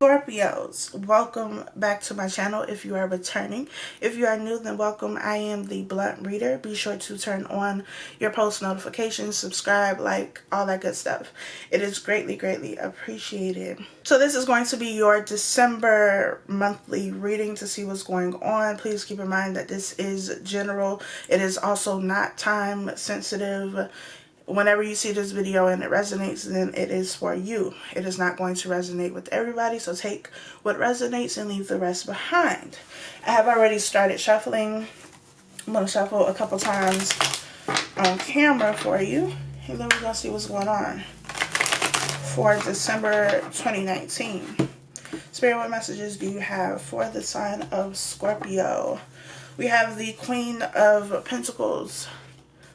Scorpios, welcome back to my channel if you are returning. If you are new, then welcome. I am the Blunt Reader. Be sure to turn on your post notifications, subscribe, like, all that good stuff. It is greatly appreciated. So this is going to be your December monthly reading to see what's going on. Please keep in mind that this is general. It is also not time sensitive. Whenever you see this video and it resonates, then it is for you. It is not going to resonate with everybody, so take what resonates and leave the rest behind. I have already started shuffling. I'm going to shuffle a couple times on camera for you, and then we're going to see what's going on for December 2019. Spirit, what messages do you have for the sign of Scorpio? We have the Queen of Pentacles,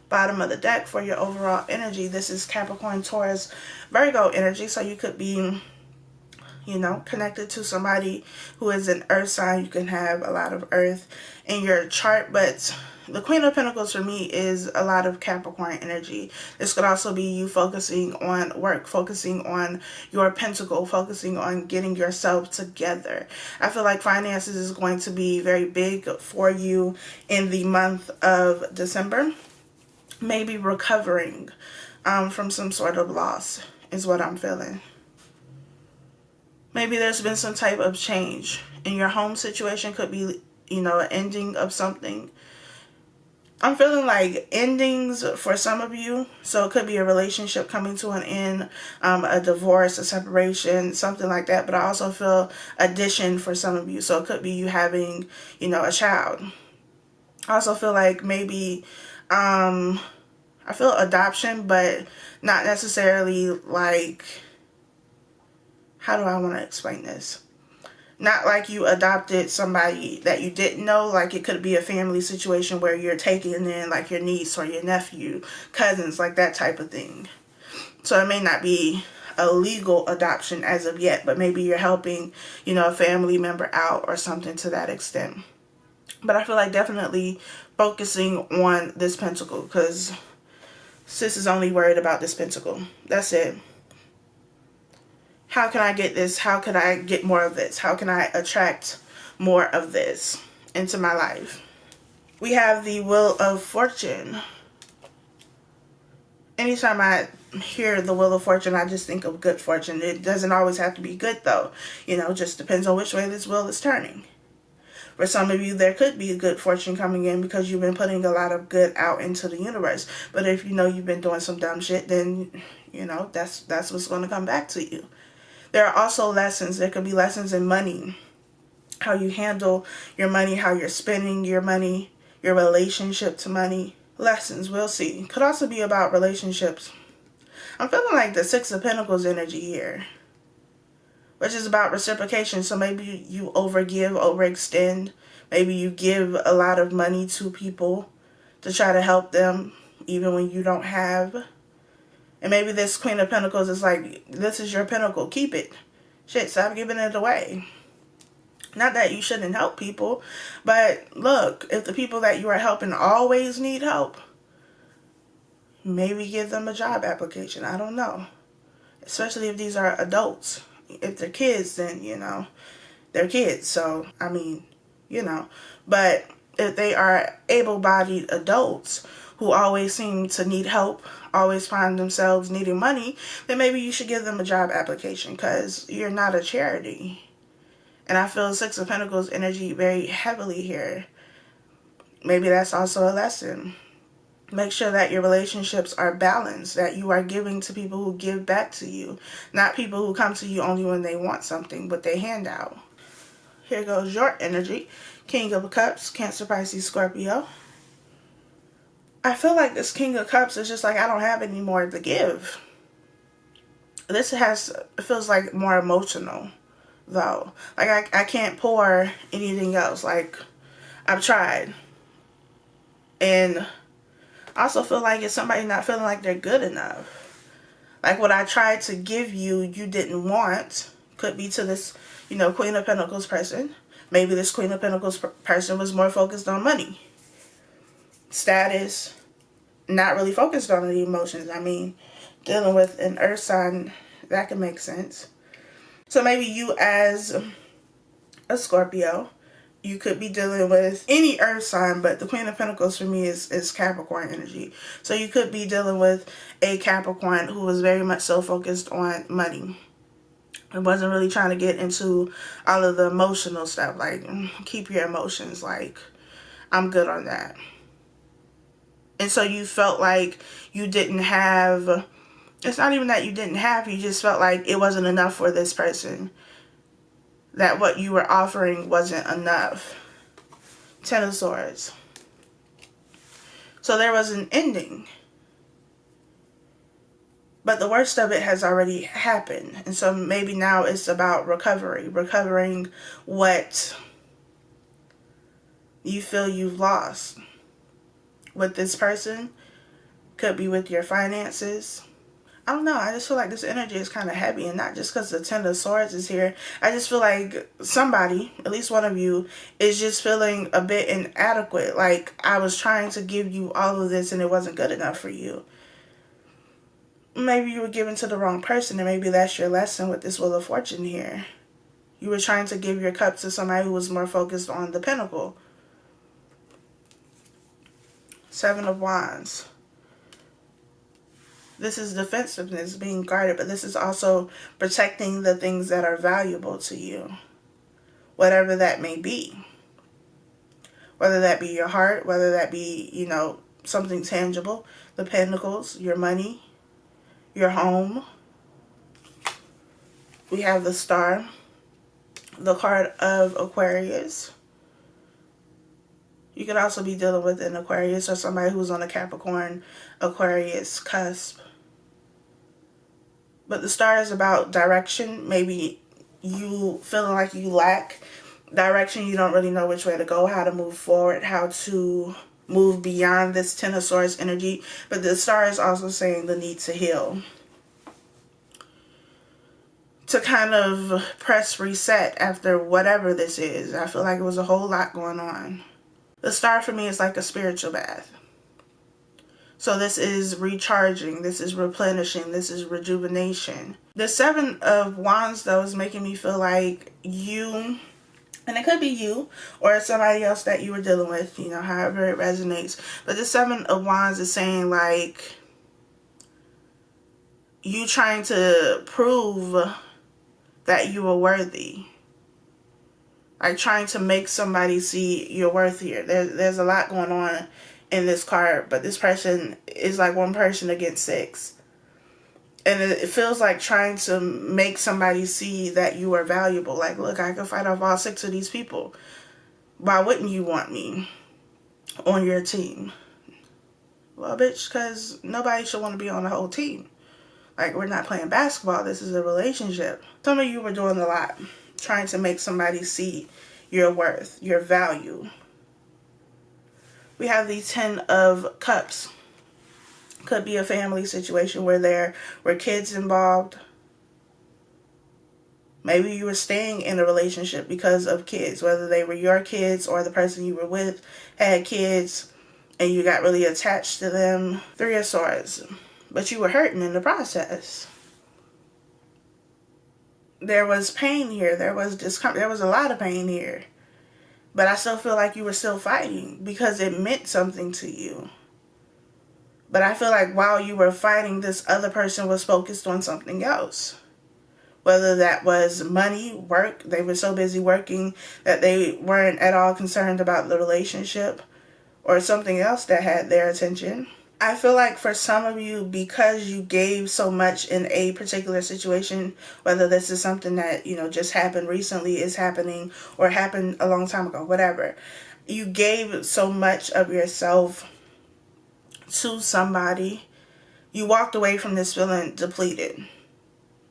bottom of the deck for your overall energy. This is Capricorn, Taurus, Virgo energy. So you could be, connected to somebody who is an earth sign. You can have a lot of earth in your chart, but the Queen of Pentacles for me is a lot of Capricorn energy. This could also be you focusing on work, focusing on your pentacle, focusing on getting yourself together. I feel like finances is going to be very big for you in the month of December. Maybe recovering from some sort of loss is what I'm feeling. Maybe there's been some type of change in your home situation. Could be, an ending of something. I'm feeling like endings for some of you. So it could be a relationship coming to an end, a divorce, a separation, something like that. But I also feel addition for some of you. So it could be you having, a child. I also feel like maybe I feel adoption, but not necessarily like, how do I want to explain this? Not like you adopted somebody that you didn't know. Like it could be a family situation where you're taking in like your niece or your nephew, cousins, like that type of thing. So it may not be a legal adoption as of yet, but maybe you're helping, a family member out or something to that extent. But I feel like definitely focusing on this pentacle, because sis is only worried about this pentacle. That's it. How can I get this? How can I get more of this? How can I attract more of this into my life? We have the Wheel of Fortune. Anytime I hear the Wheel of Fortune, I just think of good fortune. It doesn't always have to be good though. Just depends on which way this wheel is turning. For some of you, there could be a good fortune coming in because you've been putting a lot of good out into the universe. But if you've been doing some dumb shit, then, that's what's going to come back to you. There are also lessons. There could be lessons in money. How you handle your money, how you're spending your money, your relationship to money. Lessons, we'll see. Could also be about relationships. I'm feeling like the Six of Pentacles energy here, which is about reciprocation. So maybe you overextend. Maybe you give a lot of money to people to try to help them even when you don't have. And maybe this Queen of Pentacles is like, this is your pentacle, keep it. Shit, stop giving it away. Not that you shouldn't help people, but look, if the people that you are helping always need help, maybe give them a job application. I don't know. Especially if these are adults. If they're kids, then, they're kids. So, but if they are able-bodied adults who always seem to need help, always find themselves needing money, then maybe you should give them a job application because you're not a charity. And I feel Six of Pentacles energy very heavily here. Maybe that's also a lesson. Make sure that your relationships are balanced, that you are giving to people who give back to you, not people who come to you only when they want something, but they hand out. Here goes your energy. King of Cups, Cancer, Pisces, Scorpio. I feel like this King of Cups is just like, I don't have any more to give. This feels like more emotional, though. Like, I can't pour anything else. Like, I've tried. And I also feel like it's somebody not feeling like they're good enough. Like what I tried to give you, you didn't want. Could be to this, Queen of Pentacles person. Maybe this Queen of Pentacles person was more focused on money, status, not really focused on the emotions. I mean, dealing with an earth sign, that can make sense. So maybe you as a Scorpio, you could be dealing with any earth sign, but the Queen of Pentacles for me is Capricorn energy. So you could be dealing with a Capricorn who was very much so focused on money. It wasn't really trying to get into all of the emotional stuff. Like, keep your emotions. Like, I'm good on that. And so you felt like you didn't have, it's not even that you didn't have, you just felt like it wasn't enough for this person. That what you were offering wasn't enough. Ten of Swords. So there was an ending. But the worst of it has already happened. And so maybe now it's about recovery. Recovering what you feel you've lost with this person. Could be with your finances. I don't know. I just feel like this energy is kind of heavy. And not just because the Ten of Swords is here. I just feel like somebody, at least one of you, is just feeling a bit inadequate. Like, I was trying to give you all of this and it wasn't good enough for you. Maybe you were given to the wrong person, and maybe that's your lesson with this Wheel of Fortune here. You were trying to give your cup to somebody who was more focused on the Pentacle. Seven of Wands. This is defensiveness, being guarded, but this is also protecting the things that are valuable to you. Whatever that may be. Whether that be your heart, whether that be, you know, something tangible. The Pentacles, your money, your home. We have the Star, the card of Aquarius. You could also be dealing with an Aquarius or somebody who's on a Capricorn, Aquarius cusp. But the Star is about direction. Maybe you feeling like you lack direction. You don't really know which way to go, how to move forward, how to move beyond this Ten of Swords energy. But the Star is also saying the need to heal. To kind of press reset after whatever this is. I feel like it was a whole lot going on. The Star for me is like a spiritual bath. So this is recharging, this is replenishing, this is rejuvenation. The Seven of Wands, though, is making me feel like you, and it could be you or somebody else that you were dealing with, you know, however it resonates. But the Seven of Wands is saying like you trying to prove that you are worthy. Like trying to make somebody see your worth here. There's a lot going on in this card, but this person is like one person against six. And it feels like trying to make somebody see that you are valuable. Like, look, I can fight off all six of these people. Why wouldn't you want me on your team? Well, bitch, because nobody should want to be on the whole team. Like, we're not playing basketball. This is a relationship. Some of you were doing a lot. Trying to make somebody see your worth, your value. We have the Ten of Cups. Could be a family situation where there were kids involved. Maybe you were staying in a relationship because of kids, whether they were your kids or the person you were with had kids and you got really attached to them. Three of Swords. But you were hurting in the process. There was pain here. There was discomfort. There was a lot of pain here. But I still feel like you were still fighting because it meant something to you. But I feel like while you were fighting, this other person was focused on something else. Whether that was money, work. They were so busy working that they weren't at all concerned about the relationship or something else that had their attention. I feel like for some of you, because you gave so much in a particular situation, whether this is something that, you know, just happened recently, is happening, or happened a long time ago, whatever. You gave so much of yourself to somebody. You walked away from this feeling depleted.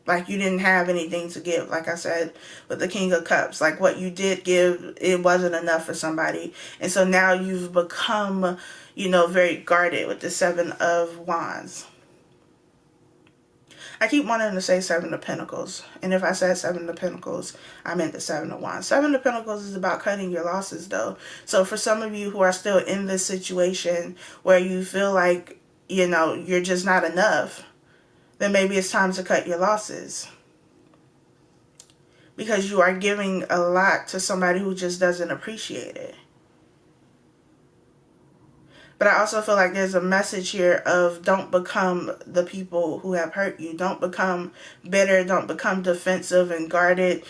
Like you didn't have anything to give. Like I said, with the King of Cups. Like what you did give, it wasn't enough for somebody. And so now you've become, you know, very guarded with the Seven of Wands. I keep wanting to say Seven of Pentacles. And if I said Seven of Pentacles, I meant the Seven of Wands. Seven of Pentacles is about cutting your losses, though. So for some of you who are still in this situation where you feel like, you know, you're just not enough, then maybe it's time to cut your losses. because you are giving a lot to somebody who just doesn't appreciate it. But I also feel like there's a message here of don't become the people who have hurt you. Don't become bitter. Don't become defensive and guarded,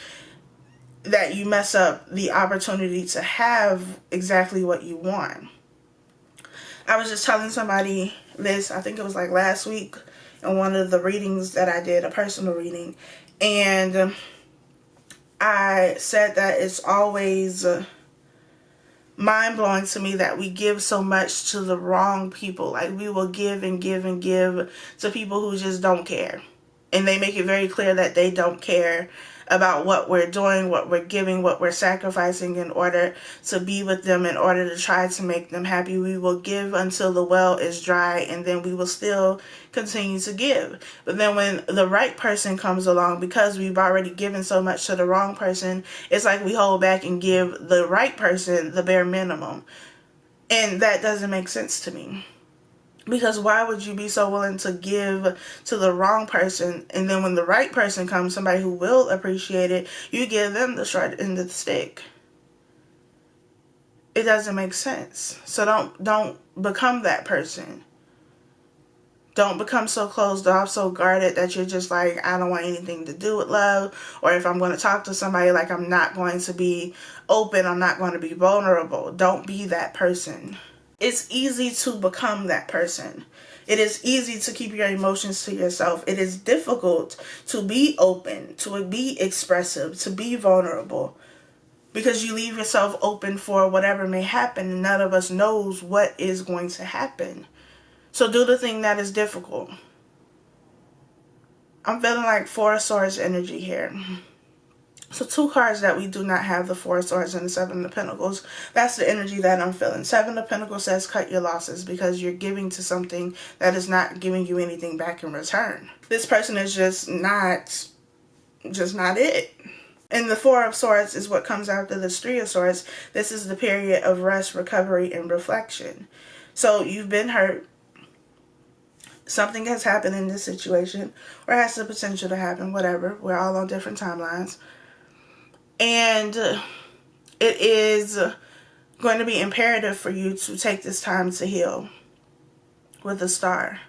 that you mess up the opportunity to have exactly what you want. I was just telling somebody this, I think it was like last week, in one of the readings that I did, a personal reading. And I said that it's always mind-blowing to me that we give so much to the wrong people. Like, we will give and give and give to people who just don't care. And they make it very clear that they don't care about what we're doing, what we're giving, what we're sacrificing in order to be with them, in order to try to make them happy. We will give until the well is dry, and then we will still continue to give. But then when the right person comes along, because we've already given so much to the wrong person, it's like we hold back and give the right person the bare minimum. And that doesn't make sense to me. Because why would you be so willing to give to the wrong person, and then when the right person comes, somebody who will appreciate it, you give them the short end of the stick? It doesn't make sense. So don't become that person. Don't become so closed off, so guarded that you're just like, I don't want anything to do with love. Or if I'm going to talk to somebody, like, I'm not going to be open, I'm not going to be vulnerable. Don't be that person. It's easy to become that person. It is easy to keep your emotions to yourself. It is difficult to be open, to be expressive, to be vulnerable, because you leave yourself open for whatever may happen, and none of us knows what is going to happen. So do the thing that is difficult. I'm feeling like Four of Swords energy here. So 2 cards that we do not have, the Four of Swords and the Seven of Pentacles. That's the energy that I'm feeling. Seven of Pentacles says cut your losses, because you're giving to something that is not giving you anything back in return. This person is just not it. And the Four of Swords is what comes after this Three of Swords. This is the period of rest, recovery, and reflection. So you've been hurt. Something has happened in this situation, or has the potential to happen, whatever. We're all on different timelines. And it is going to be imperative for you to take this time to heal with a star,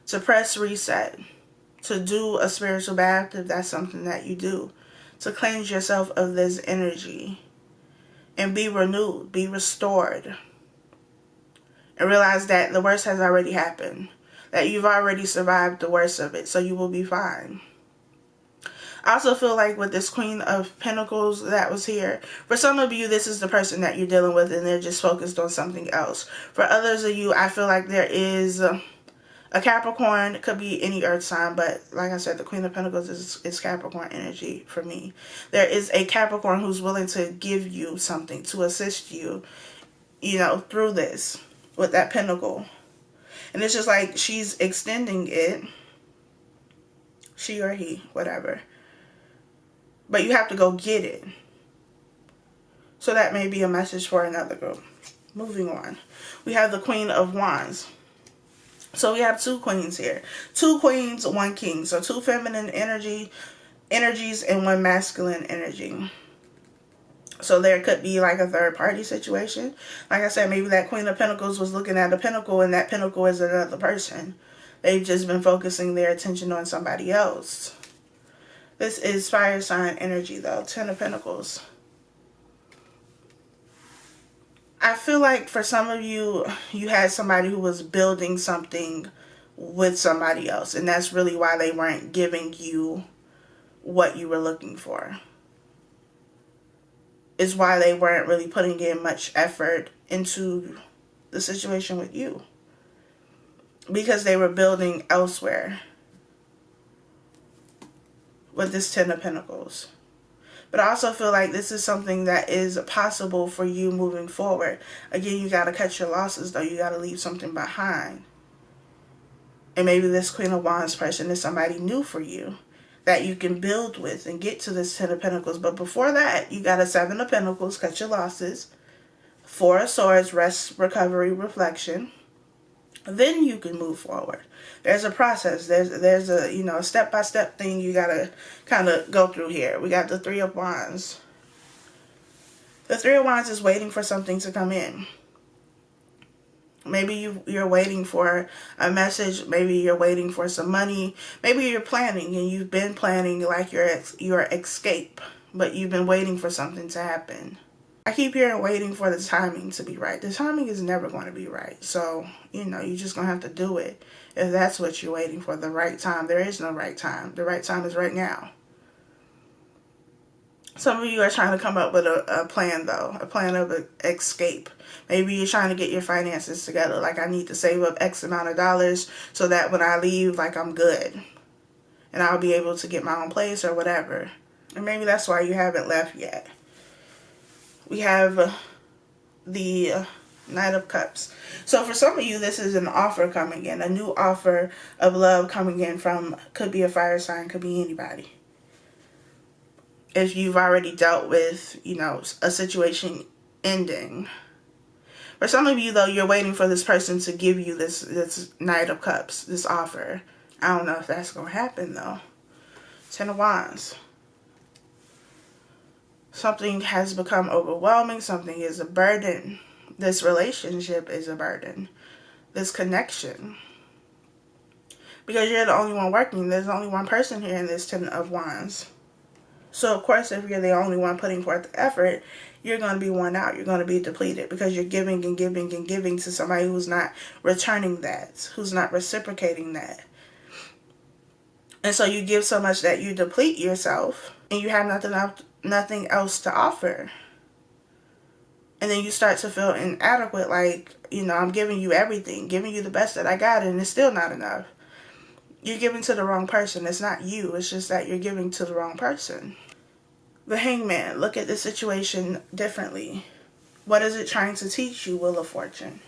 to press reset, to do a spiritual bath if that's something that you do, to cleanse yourself of this energy and be renewed, be restored, and realize that the worst has already happened, that you've already survived the worst of it, so you will be fine. I also feel like with this Queen of Pentacles that was here, for some of you, this is the person that you're dealing with and they're just focused on something else. For others of you, I feel like there is a Capricorn. It could be any earth sign, but like I said, the Queen of Pentacles is Capricorn energy for me. There is a Capricorn who's willing to give you something, to assist you, through this with that pentacle. And it's just like she's extending it. She or he, whatever. But you have to go get it. So that may be a message for another group. Moving on. We have the Queen of Wands. So we have 2 queens here. 2 queens, 1 king. So 2 feminine energies and 1 masculine energy. So there could be like a third party situation. Like I said, maybe that Queen of Pentacles was looking at a pentacle, and that pentacle is another person. They've just been focusing their attention on somebody else. This is fire sign energy though, 10 of Pentacles. I feel like for some of you, you had somebody who was building something with somebody else, and that's really why they weren't giving you what you were looking for. Is why they weren't really putting in much effort into the situation with you. Because they were building elsewhere with this 10 of Pentacles. But I also feel like this is something that is possible for you moving forward. Again, you got to cut your losses though. You got to leave something behind. And maybe this Queen of Wands person is somebody new for you that you can build with and get to this 10 of Pentacles. But before that, you got a 7 of Pentacles, cut your losses. 4 of Swords, rest, recovery, reflection. then you can move forward. There's a process. There's a, you know, a step-by-step thing you gotta kind of go through here. We got the Three of Wands. The Three of Wands is waiting for something to come in. Maybe you're waiting for a message. Maybe you're waiting for some money. Maybe you're planning, and you've been planning like your escape, but you've been waiting for something to happen. I keep hearing waiting for the timing to be right. The timing is never going to be right. So, you know, you're just going to have to do it if that's what you're waiting for, the right time. There is no right time. The right time is right now. Some of you are trying to come up with a plan, though, a plan of escape. Maybe you're trying to get your finances together. Like, I need to save up X amount of dollars so that when I leave, like, I'm good. And I'll be able to get my own place or whatever. And maybe that's why you haven't left yet. We have the Knight of Cups. So for some of you, this is an offer coming in. A new offer of love coming in from, could be a fire sign, could be anybody. If you've already dealt with, you know, a situation ending. For some of you, though, you're waiting for this person to give you this Knight of Cups, this offer. I don't know if that's going to happen, though. Ten of Wands. Something has become overwhelming. Something is a burden. This relationship is a burden. This connection. Because you're the only one working. There's only one person here in this Ten of Wands. So, of course, if you're the only one putting forth the effort, you're going to be worn out. You're going to be depleted because you're giving and giving and giving to somebody who's not returning that, who's not reciprocating that. And so you give so much that you deplete yourself and you have nothing else to offer. And then you start to feel inadequate, like, you know, I'm giving you everything, giving you the best that I got, and it's still not enough. You're giving to the wrong person. It's not you. It's just that you're giving to the wrong person. The Hangman. Look at the situation differently. What is it trying to teach you, Wheel of Fortune?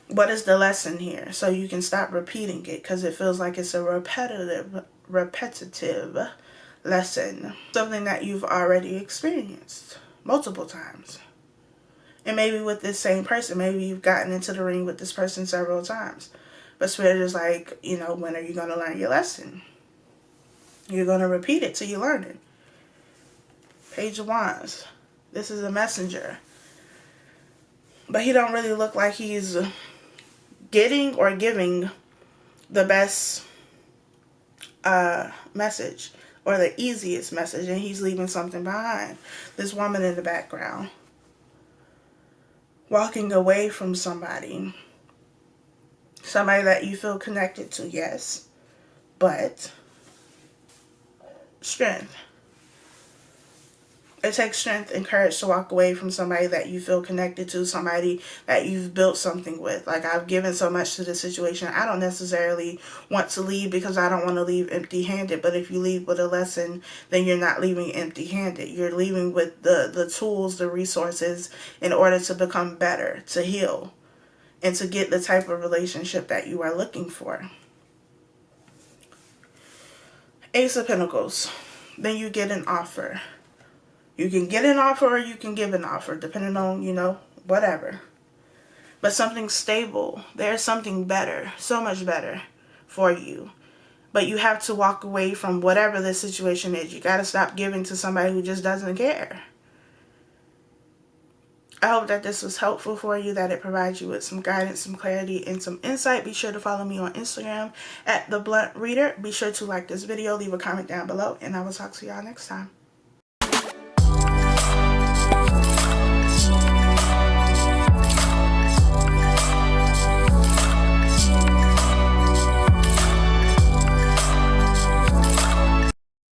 What is the lesson here? So you can stop repeating it because it feels like it's a repetitive lesson. Something that you've already experienced multiple times. And maybe with this same person. Maybe you've gotten into the ring with this person several times. But Spirit is like, you know, when are you going to learn your lesson? You're going to repeat it till you learn it. Page of Wands. This is a messenger. But he don't really look like he's getting or giving the best message or the easiest message. And he's leaving something behind. This woman in the background. Walking away from somebody. Somebody that you feel connected to, yes. But strength. It takes strength and courage to walk away from somebody that you feel connected to, somebody that you've built something with. Like, I've given so much to this situation. I don't necessarily want to leave because I don't want to leave empty-handed. But if you leave with a lesson, then you're not leaving empty-handed. You're leaving with the tools, the resources in order to become better, to heal, and to get the type of relationship that you are looking for. Ace of Pentacles. Then you get an offer. You can get an offer or you can give an offer, depending on, you know, whatever. But something stable. There's something better, so much better for you. But you have to walk away from whatever the situation is. You got to stop giving to somebody who just doesn't care. I hope that this was helpful for you, that it provides you with some guidance, some clarity, and some insight. Be sure to follow me on Instagram at thebluntreader. Be sure to like this video, leave a comment down below, and I will talk to y'all next time.